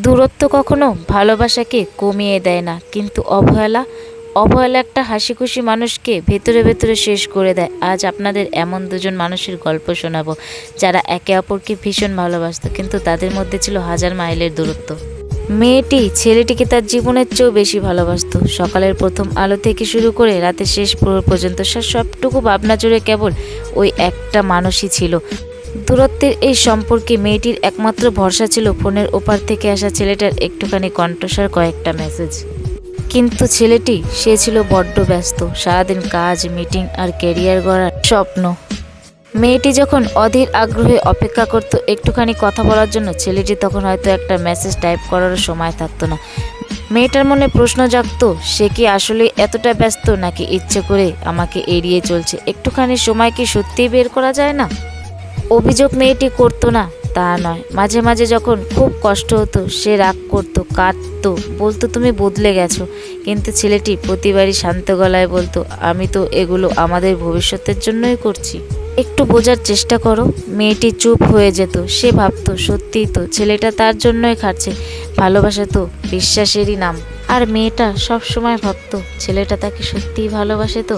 দূরত্ব কখনো ভালোবাসাকে কমিয়ে দেয় না, কিন্তু অবহেলা অবহেলা একটা হাসি খুশি মানুষকে ভেতরে ভেতরে শেষ করে দেয়। আজ আপনাদের এমন দুজন মানুষের গল্প শোনাবো, যারা একে অপরকে ভীষণ ভালোবাসতো, কিন্তু তাদের মধ্যে ছিল হাজার মাইলের দূরত্ব। মেয়েটি ছেলেটিকে তার জীবনের চেয়েও বেশি ভালোবাসতো। সকালের প্রথম আলো থেকে শুরু করে রাতের শেষ প্রহর পর্যন্ত সবটুকু ভাবনা জুড়ে কেবল ওই একটা মানুষই ছিল। দূরত্বের এই সম্পর্কে মেয়েটির একমাত্র ভরসা ছিল ফোনের ওপার থেকে আসা ছেলেটার একটুখানি কণ্ঠস্বর, কয়েকটা মেসেজ। কিন্তু ছেলেটি সে ছিল বড্ড ব্যস্ত, সারাদিন কাজ, মিটিং আর ক্যারিয়ার গড়ার স্বপ্ন। মেয়েটি যখন অধীর আগ্রহে অপেক্ষা করত একটুখানি কথা বলার জন্য, ছেলেটি তখন হয়তো একটা মেসেজ টাইপ করারও সময় থাকতো না। মেয়েটার মনে প্রশ্ন জাগতো, সে কি আসলে এতটা ব্যস্ত, নাকি ইচ্ছে করে আমাকে এড়িয়ে চলছে? একটুখানি সময় কি সত্যিই বের করা যায় না? অভিযোগ মেয়েটি করতো না তা নয়, মাঝে মাঝে যখন খুব কষ্ট হতো সে রাগ করতো, কাঁদতো, বলতো তুমি বদলে গেছো। কিন্তু ছেলেটি প্রতিবারই শান্ত গলায় বলতো, আমি তো এগুলো আমাদের ভবিষ্যতের জন্যই করছি, একটু বোঝার চেষ্টা করো। মেয়েটি চুপ হয়ে যেত। সে ভাবতো সত্যিই তো ছেলেটা তার জন্যই খাটছে। ভালোবাসা তো বিশ্বাসেরই নাম। আর মেয়েটা সব সময় ভাবতো ছেলেটা তাকে সত্যিই ভালোবাসে তো,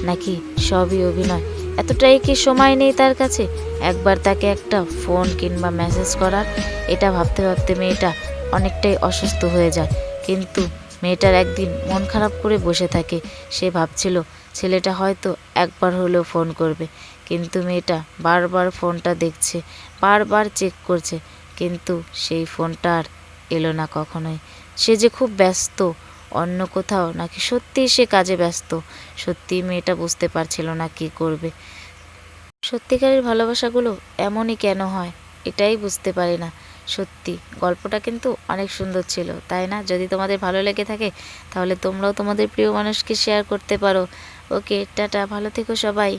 নাকি সবই অভিনয়। এতটাই কি সময় নেই তার কাছে একবার তাকে একটা ফোন কিংবা মেসেজ করার? এটা ভাবতে ভাবতে মেয়েটা অনেকটাই অসুস্থ হয়ে যায়। কিন্তু মেয়েটার একদিন মন খারাপ করে বসে থাকে। সে ভাবছিল ছেলেটা হয়তো একবার হলেও ফোন করবে, কিন্তু মেয়েটা বারবার ফোনটা দেখছে, বারবার চেক করছে, কিন্তু সেই ফোনটা আর এলো না কখনোই। সে যে খুব ব্যস্ত অন্য কোথাও, নাকি সত্যিই সে কাজে ব্যস্ত। সত্যিই মেয়েটা বুঝতে পারছিল না কী করবে। সত্যিকারের ভালোবাসাগুলো এমনই কেন হয়, এটাই বুঝতে পারি না। সত্যি গল্পটা কিন্তু অনেক সুন্দর ছিল, তাই না? যদি তোমাদের ভালো লেগে থাকে তাহলে তোমরাও তোমাদের প্রিয় মানুষকে শেয়ার করতে পারো। ওকে, টাটা, ভালো থেকো সবাই।